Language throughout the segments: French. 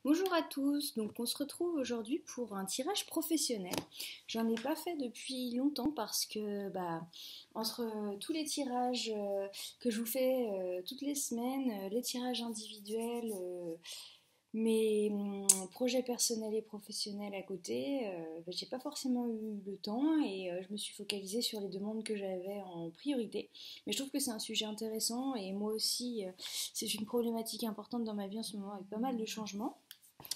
Bonjour à tous, donc on se retrouve aujourd'hui pour un tirage professionnel. J'en ai pas fait depuis longtemps parce que entre tous les tirages que je vous fais toutes les semaines, les tirages individuels, mes projets personnels et professionnels à côté, j'ai pas forcément eu le temps et je me suis focalisée sur les demandes que j'avais en priorité. Mais je trouve que c'est un sujet intéressant et moi aussi c'est une problématique importante dans ma vie en ce moment avec pas mal de changements.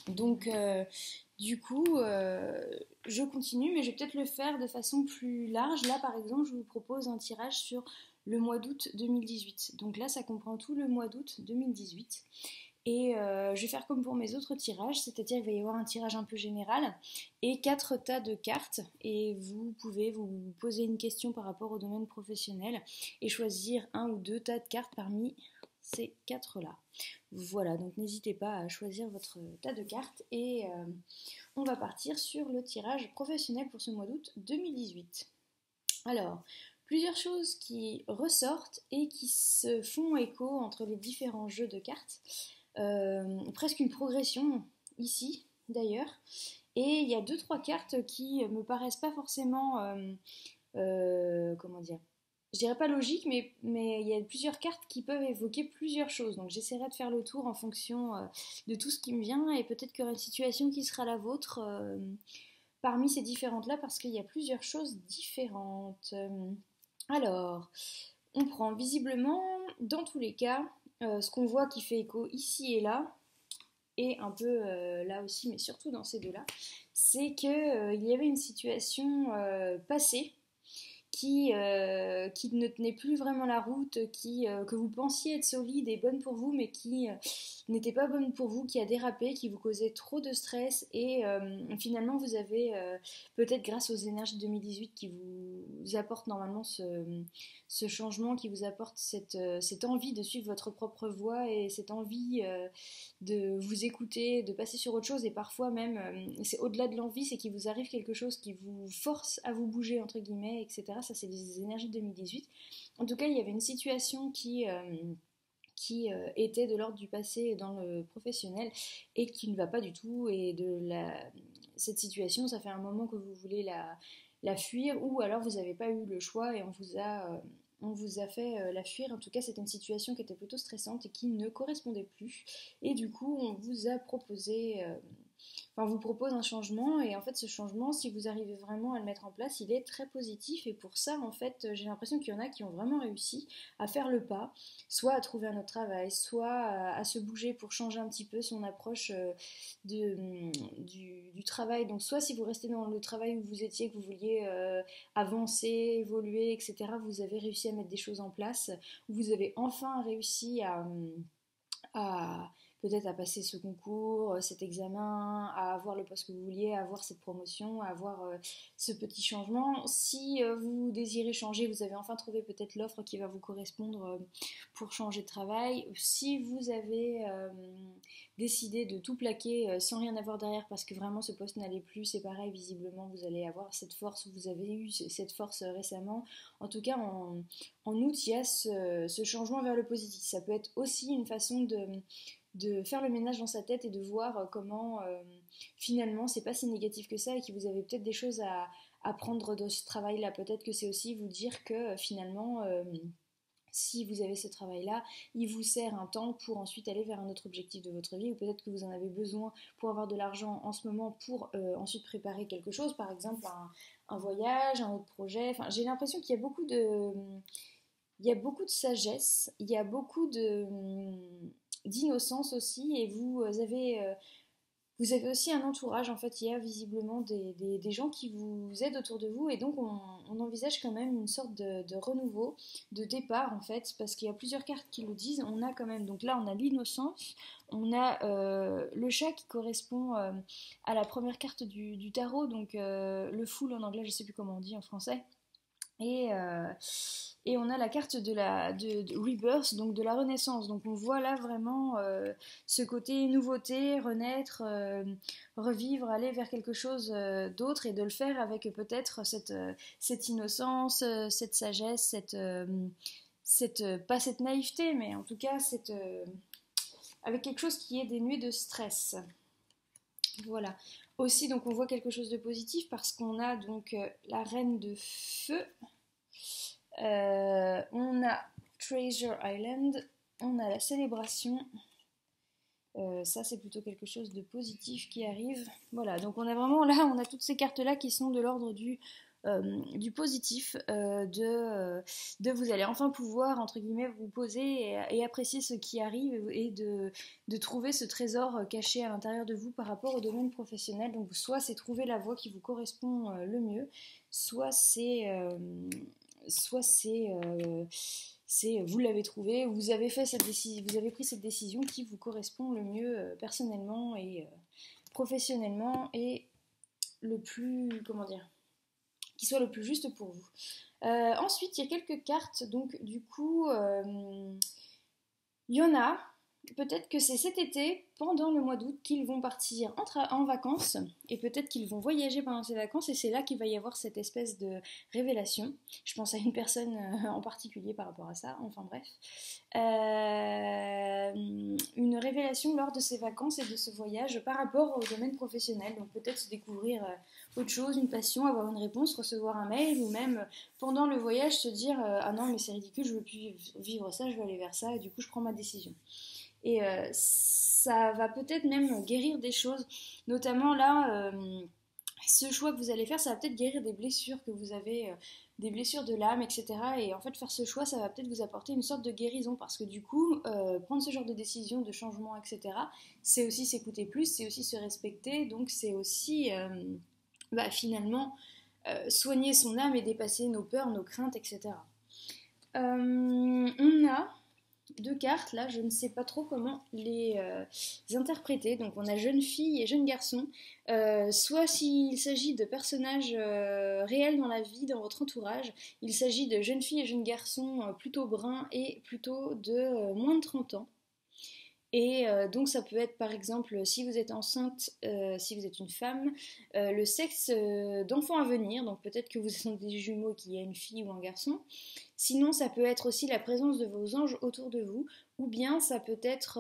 Donc, du coup, je continue, mais je vais peut-être le faire de façon plus large. Là, par exemple, je vous propose un tirage sur le mois d'août 2018. Donc là, ça comprend tout le mois d'août 2018. Et je vais faire comme pour mes autres tirages, c'est-à-dire qu'il va y avoir un tirage un peu général et 4 tas de cartes. Et vous pouvez vous poser une question par rapport au domaine professionnel et choisir un ou deux tas de cartes parmi ces 4 là. Voilà, donc n'hésitez pas à choisir votre tas de cartes et on va partir sur le tirage professionnel pour ce mois d'août 2018. Alors, plusieurs choses qui ressortent et qui se font écho entre les différents jeux de cartes. Presque une progression ici d'ailleurs. Et il y a deux trois cartes qui me paraissent pas forcément comment dire, je dirais pas logique, mais il y a plusieurs cartes qui peuvent évoquer plusieurs choses. Donc j'essaierai de faire le tour en fonction de tout ce qui me vient et peut-être qu'il y aura une situation qui sera la vôtre parmi ces différentes-là parce qu'il y a plusieurs choses différentes. Alors, on prend visiblement, dans tous les cas, ce qu'on voit qui fait écho ici et là, et un peu là aussi, mais surtout dans ces deux-là, c'est qu'il y avait une situation passée qui ne tenait plus vraiment la route, que vous pensiez être solide et bonne pour vous, mais qui n'était pas bonne pour vous, qui a dérapé, qui vous causait trop de stress et finalement vous avez peut-être grâce aux énergies de 2018 qui vous apportent normalement ce changement, qui vous apporte cette envie de suivre votre propre voie et cette envie de vous écouter, de passer sur autre chose et parfois même, c'est au-delà de l'envie, c'est qu'il vous arrive quelque chose qui vous force à vous bouger entre guillemets, etc. Ça c'est des énergies de 2018. En tout cas, il y avait une situation qui était de l'ordre du passé dans le professionnel et qui ne va pas du tout. Et cette situation, ça fait un moment que vous voulez la fuir ou alors vous n'avez pas eu le choix et on vous a fait la fuir. En tout cas, c'était une situation qui était plutôt stressante et qui ne correspondait plus. Et du coup, on vous a proposé enfin, vous propose un changement et en fait ce changement, si vous arrivez vraiment à le mettre en place, il est très positif et pour ça en fait j'ai l'impression qu'il y en a qui ont vraiment réussi à faire le pas, soit à trouver un autre travail, soit à se bouger pour changer un petit peu son approche du travail. Donc soit si vous restez dans le travail où vous étiez, que vous vouliez avancer, évoluer, etc., vous avez réussi à mettre des choses en place, vous avez enfin réussi à peut-être à passer ce concours, cet examen, à avoir le poste que vous vouliez, à avoir cette promotion, à avoir ce petit changement. Si vous désirez changer, vous avez enfin trouvé peut-être l'offre qui va vous correspondre pour changer de travail. Si vous avez décidé de tout plaquer sans rien avoir derrière parce que vraiment ce poste n'allait plus, c'est pareil, visiblement vous allez avoir cette force, vous avez eu cette force récemment. En tout cas, en août, il y a ce changement vers le positif. Ça peut être aussi une façon de faire le ménage dans sa tête et de voir comment finalement c'est pas si négatif que ça et que vous avez peut-être des choses à prendre de ce travail-là. Peut-être que c'est aussi vous dire que finalement si vous avez ce travail-là, il vous sert un temps pour ensuite aller vers un autre objectif de votre vie ou peut-être que vous en avez besoin pour avoir de l'argent en ce moment pour ensuite préparer quelque chose, par exemple un voyage, un autre projet. Enfin, j'ai l'impression qu'il y a il y a beaucoup de sagesse, il y a beaucoup d'innocence aussi, et vous avez aussi un entourage, en fait, il y a visiblement des gens qui vous aident autour de vous, et donc on envisage quand même une sorte de renouveau, de départ, en fait, parce qu'il y a plusieurs cartes qui le disent, on a quand même, donc là on a l'innocence, on a le chat qui correspond à la première carte du tarot, donc le fool en anglais, je sais plus comment on dit en français, et, euh, et on a la carte de Rebirth, donc de la renaissance. Donc on voit là vraiment ce côté nouveauté, renaître, revivre, aller vers quelque chose d'autre et de le faire avec peut-être cette innocence, cette sagesse, pas cette naïveté, mais en tout cas avec quelque chose qui est dénué de stress. Voilà. Aussi, donc on voit quelque chose de positif parce qu'on a donc la reine de feu, on a Treasure Island, on a la célébration. Ça, c'est plutôt quelque chose de positif qui arrive. Voilà, donc on a vraiment là, on a toutes ces cartes-là qui sont de l'ordre du positif, de vous allez enfin pouvoir, entre guillemets, vous poser et apprécier ce qui arrive et de trouver ce trésor caché à l'intérieur de vous par rapport au domaine professionnel. Donc soit c'est trouver la voie qui vous correspond le mieux, soit c'est vous l'avez trouvé, vous avez fait cette décision, vous avez pris cette décision qui vous correspond le mieux personnellement et professionnellement et le plus, comment dire, qui soit le plus juste pour vous. Ensuite, il y a quelques cartes, donc du coup, il y en a. Peut-être que c'est cet été, pendant le mois d'août, qu'ils vont partir en vacances, et peut-être qu'ils vont voyager pendant ces vacances, et c'est là qu'il va y avoir cette espèce de révélation. Je pense à une personne en particulier par rapport à ça, enfin bref. Une révélation lors de ces vacances et de ce voyage par rapport au domaine professionnel. Donc peut-être se découvrir autre chose, une passion, avoir une réponse, recevoir un mail, ou même pendant le voyage se dire ah non mais c'est ridicule, je veux plus vivre ça, je veux aller vers ça, et du coup je prends ma décision. Et ça va peut-être même guérir des choses, notamment là, ce choix que vous allez faire, ça va peut-être guérir des blessures que vous avez, des blessures de l'âme, etc. Et en fait, faire ce choix, ça va peut-être vous apporter une sorte de guérison, parce que du coup, prendre ce genre de décision, de changement, etc., c'est aussi s'écouter plus, c'est aussi se respecter, donc c'est aussi, finalement, soigner son âme et dépasser nos peurs, nos craintes, etc. On a deux cartes, là, je ne sais pas trop comment les interpréter. Donc on a jeune fille et jeune garçon. Soit s'il s'agit de personnages réels dans la vie, dans votre entourage, il s'agit de jeunes filles et jeunes garçons plutôt bruns et plutôt de moins de 30 ans. Et donc ça peut être par exemple si vous êtes enceinte, si vous êtes une femme, le sexe d'enfant à venir, donc peut-être que vous êtes des jumeaux qu'il y a une fille ou un garçon. Sinon ça peut être aussi la présence de vos anges autour de vous, ou bien ça peut être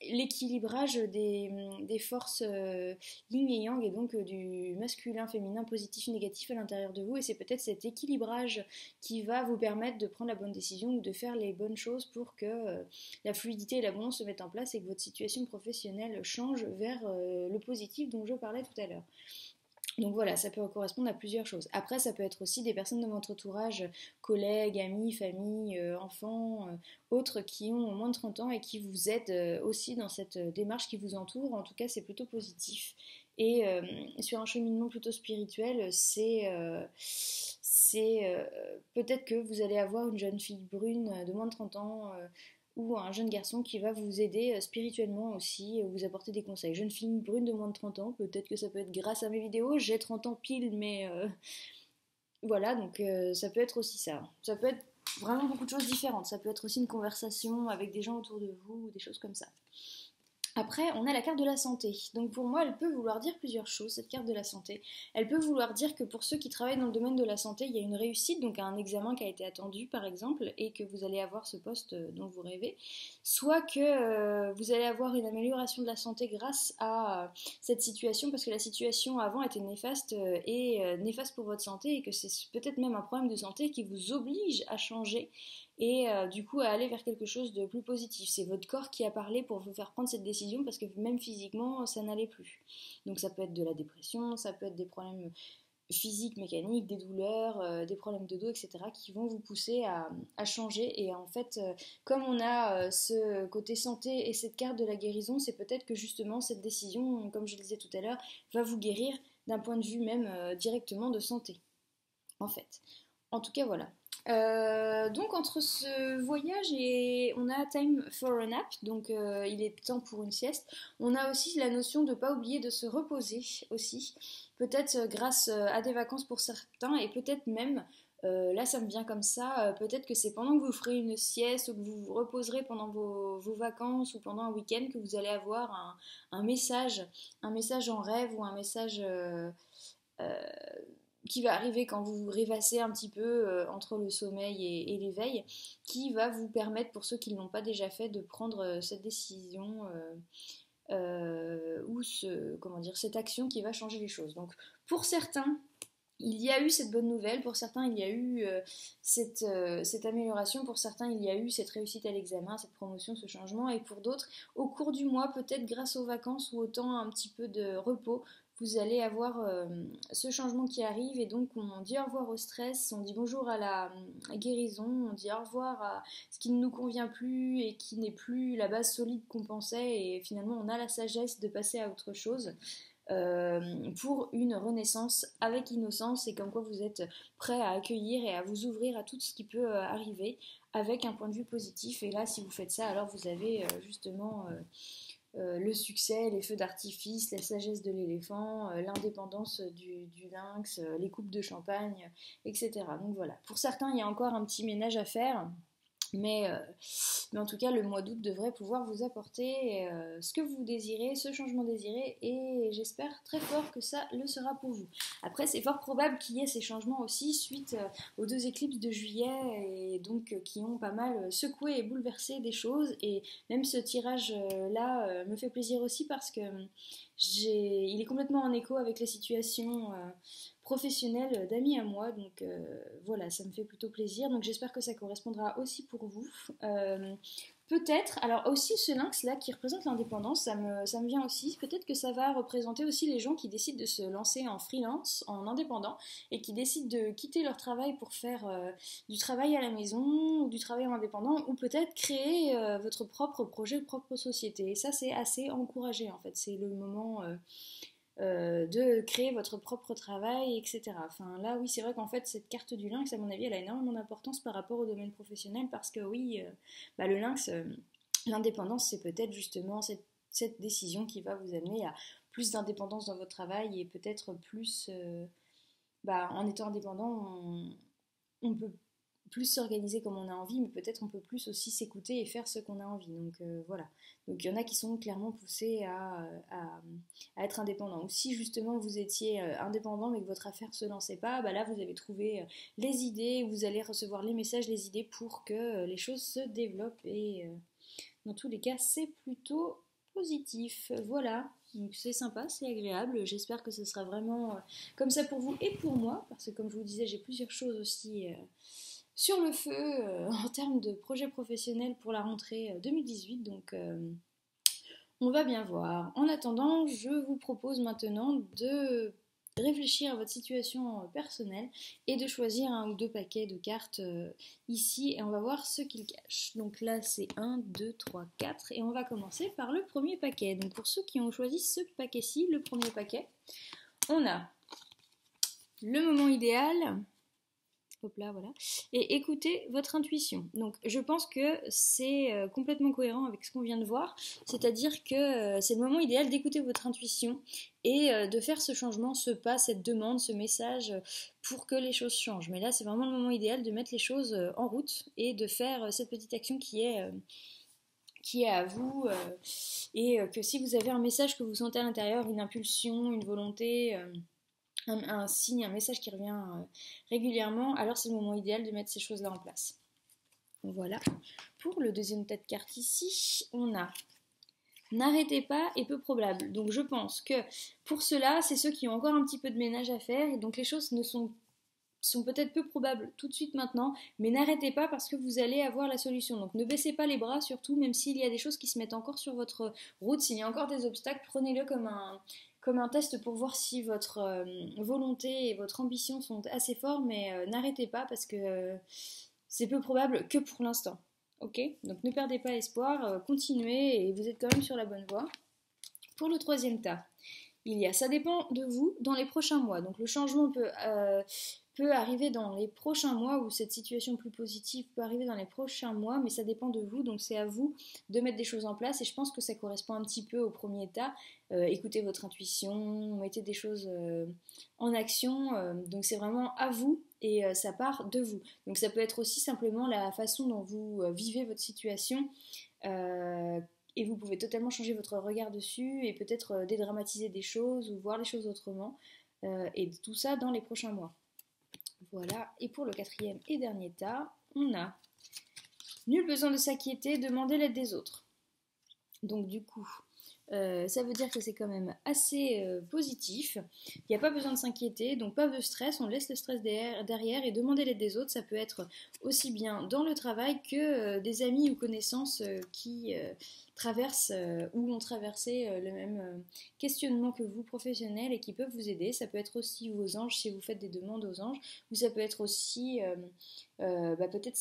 l'équilibrage des forces yin et yang, et donc du masculin, féminin, positif, négatif à l'intérieur de vous, et c'est peut-être cet équilibrage qui va vous permettre de prendre la bonne décision ou de faire les bonnes choses pour que la fluidité et l'abondance se mettent en place et que votre situation professionnelle change vers le positif dont je parlais tout à l'heure. Donc voilà, ça peut correspondre à plusieurs choses. Après, ça peut être aussi des personnes de votre entourage, collègues, amis, famille, enfants, autres qui ont moins de 30 ans et qui vous aident aussi dans cette démarche qui vous entoure. En tout cas, c'est plutôt positif. Et sur un cheminement plutôt spirituel, c'est peut-être que vous allez avoir une jeune fille brune de moins de 30 ans ou un jeune garçon qui va vous aider spirituellement aussi, vous apporter des conseils. Jeune fille brune de moins de 30 ans, peut-être que ça peut être grâce à mes vidéos, j'ai 30 ans pile, mais voilà, donc ça peut être aussi ça. Ça peut être vraiment beaucoup de choses différentes, ça peut être aussi une conversation avec des gens autour de vous, ou des choses comme ça. Après, on a la carte de la santé. Donc pour moi, elle peut vouloir dire plusieurs choses, cette carte de la santé. Elle peut vouloir dire que pour ceux qui travaillent dans le domaine de la santé, il y a une réussite, donc un examen qui a été attendu par exemple, et que vous allez avoir ce poste dont vous rêvez. Soit que vous allez avoir une amélioration de la santé grâce à cette situation, parce que la situation avant était néfaste et néfaste pour votre santé, et que c'est peut-être même un problème de santé qui vous oblige à changer et du coup à aller vers quelque chose de plus positif. C'est votre corps qui a parlé pour vous faire prendre cette décision, parce que même physiquement ça n'allait plus. Donc ça peut être de la dépression, ça peut être des problèmes physiques, mécaniques, des douleurs, des problèmes de dos, etc. qui vont vous pousser à changer. Et en fait, comme on a ce côté santé et cette carte de la guérison, c'est peut-être que justement cette décision, comme je le disais tout à l'heure, va vous guérir d'un point de vue même directement de santé, en fait. En tout cas, voilà. Donc entre ce voyage et on a time for a nap, donc il est temps pour une sieste. On a aussi la notion de ne pas oublier de se reposer aussi, peut-être grâce à des vacances pour certains, et peut-être même, là ça me vient comme ça, peut-être que c'est pendant que vous ferez une sieste ou que vous vous reposerez pendant vos vacances ou pendant un week-end que vous allez avoir un message en rêve, ou un message euh, qui va arriver quand vous vous rêvassez un petit peu entre le sommeil et l'éveil, qui va vous permettre, pour ceux qui ne l'ont pas déjà fait, de prendre cette décision ou ou cette action qui va changer les choses. Donc pour certains, il y a eu cette bonne nouvelle, pour certains il y a eu cette amélioration, pour certains il y a eu cette réussite à l'examen, cette promotion, ce changement, et pour d'autres, au cours du mois, peut-être grâce aux vacances ou au temps un petit peu de repos, vous allez avoir ce changement qui arrive, et donc on dit au revoir au stress, on dit bonjour à la guérison, on dit au revoir à ce qui ne nous convient plus et qui n'est plus la base solide qu'on pensait, et finalement on a la sagesse de passer à autre chose. Pour une renaissance avec innocence, et comme quoi vous êtes prêt à accueillir et à vous ouvrir à tout ce qui peut arriver avec un point de vue positif. Et là, si vous faites ça, alors vous avez justement le succès, les feux d'artifice, la sagesse de l'éléphant, l'indépendance du lynx, les coupes de champagne, etc. Donc voilà, pour certains, il y a encore un petit ménage à faire. Mais en tout cas, le mois d'août devrait pouvoir vous apporter ce que vous désirez, ce changement désiré, et j'espère très fort que ça le sera pour vous. Après, c'est fort probable qu'il y ait ces changements aussi suite aux 2 éclipses de juillet, et donc qui ont pas mal secoué et bouleversé des choses. Et même ce tirage-là me fait plaisir aussi parce que il est complètement en écho avec la situation professionnelle d'amis à moi, donc voilà, ça me fait plutôt plaisir, donc j'espère que ça correspondra aussi pour vous. Peut-être, alors aussi ce lynx là qui représente l'indépendance, ça me vient aussi, peut-être que ça va représenter aussi les gens qui décident de se lancer en freelance, en indépendant, et qui décident de quitter leur travail pour faire du travail à la maison, ou du travail en indépendant, ou peut-être créer votre propre projet, propre société. Et ça c'est assez encouragé en fait, c'est le moment de créer votre propre travail, etc. Enfin là oui, c'est vrai qu'en fait cette carte du lynx, à mon avis, elle a énormément d'importance par rapport au domaine professionnel, parce que oui, le lynx, l'indépendance, c'est peut-être justement cette décision qui va vous amener à plus d'indépendance dans votre travail, et peut-être plus, en étant indépendant, on peut plus s'organiser comme on a envie, mais peut-être on peut plus aussi s'écouter et faire ce qu'on a envie. Donc voilà. Donc il y en a qui sont clairement poussés à être indépendants. Ou si justement vous étiez indépendant mais que votre affaire ne se lançait pas, là vous avez trouvé les idées, vous allez recevoir les messages, les idées pour que les choses se développent, et dans tous les cas c'est plutôt positif. Voilà. Donc c'est sympa, c'est agréable. J'espère que ce sera vraiment comme ça pour vous et pour moi, parce que comme je vous disais, j'ai plusieurs choses aussi sur le feu en termes de projet professionnel pour la rentrée 2018, donc on va bien voir. En attendant, je vous propose maintenant de réfléchir à votre situation personnelle et de choisir 1 ou 2 paquets de cartes ici, et on va voir ce qu'ils cachent. Donc là c'est 1, 2, 3, 4, et on va commencer par le premier paquet. Donc pour ceux qui ont choisi ce paquet-ci, le premier paquet, on a le moment idéal. Hop là, voilà. Et écoutez votre intuition. Donc je pense que c'est complètement cohérent avec ce qu'on vient de voir, c'est-à-dire que c'est le moment idéal d'écouter votre intuition et de faire ce changement, ce pas, cette demande, ce message pour que les choses changent. Mais là c'est vraiment le moment idéal de mettre les choses en route et de faire cette petite action qui est à vous, et que si vous avez un message que vous sentez à l'intérieur, une impulsion, une volonté, un signe, un message qui revient régulièrement, alors c'est le moment idéal de mettre ces choses-là en place. Voilà. Pour le deuxième tas de cartes ici, on a n'arrêtez pas et peu probable. Donc je pense que pour cela, c'est ceux qui ont encore un petit peu de ménage à faire, et donc les choses sont peut-être peu probables tout de suite maintenant, mais n'arrêtez pas parce que vous allez avoir la solution. Donc ne baissez pas les bras, surtout, même s'il y a des choses qui se mettent encore sur votre route, s'il y a encore des obstacles, prenez-le comme un test pour voir si votre volonté et votre ambition sont assez forts, mais n'arrêtez pas parce que c'est peu probable que pour l'instant. Ok ? Donc ne perdez pas espoir, continuez, et vous êtes quand même sur la bonne voie. Pour le troisième tas, il y a ça dépend de vous dans les prochains mois. Donc le changement peut arriver dans les prochains mois, ou cette situation plus positive peut arriver dans les prochains mois, mais ça dépend de vous, donc c'est à vous de mettre des choses en place, et je pense que ça correspond un petit peu au premier état. Écoutez votre intuition, mettez des choses en action, donc c'est vraiment à vous, et ça part de vous. Donc ça peut être aussi simplement la façon dont vous vivez votre situation, et vous pouvez totalement changer votre regard dessus, et peut-être dédramatiser des choses, ou voir les choses autrement, et tout ça dans les prochains mois. Voilà, et pour le quatrième et dernier tas, on a nul besoin de s'inquiéter, demandez l'aide des autres. Donc du coup, Ça veut dire que c'est quand même assez positif. Il n'y a pas besoin de s'inquiéter, donc pas de stress, on laisse le stress derrière et demander l'aide des autres. Ça peut être aussi bien dans le travail que des amis ou connaissances qui traversent ou ont traversé le même questionnement que vous, professionnels, et qui peuvent vous aider. Ça peut être aussi vos anges si vous faites des demandes aux anges, ou ça peut être aussi peut-être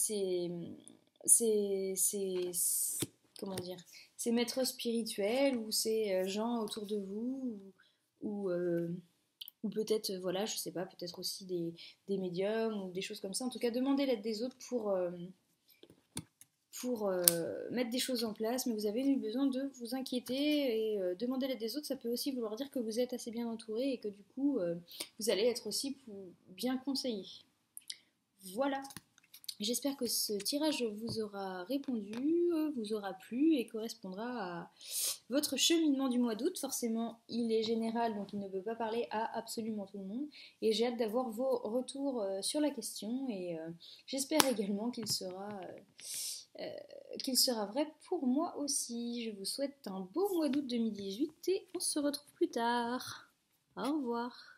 comment dire, ces maîtres spirituels ou ces gens autour de vous ou, euh, ou peut-être, voilà, je sais pas, peut-être aussi des médiums ou des choses comme ça. En tout cas, demandez l'aide des autres pour mettre des choses en place, mais vous avez eu besoin de vous inquiéter et demander l'aide des autres, ça peut aussi vouloir dire que vous êtes assez bien entouré et que du coup, vous allez être aussi bien conseillé. Voilà. J'espère que ce tirage vous aura répondu, vous aura plu et correspondra à votre cheminement du mois d'août. Forcément, il est général, donc il ne peut pas parler à absolument tout le monde. Et j'ai hâte d'avoir vos retours sur la question et j'espère également qu'il sera vrai pour moi aussi. Je vous souhaite un beau mois d'août 2018 et on se retrouve plus tard. Au revoir.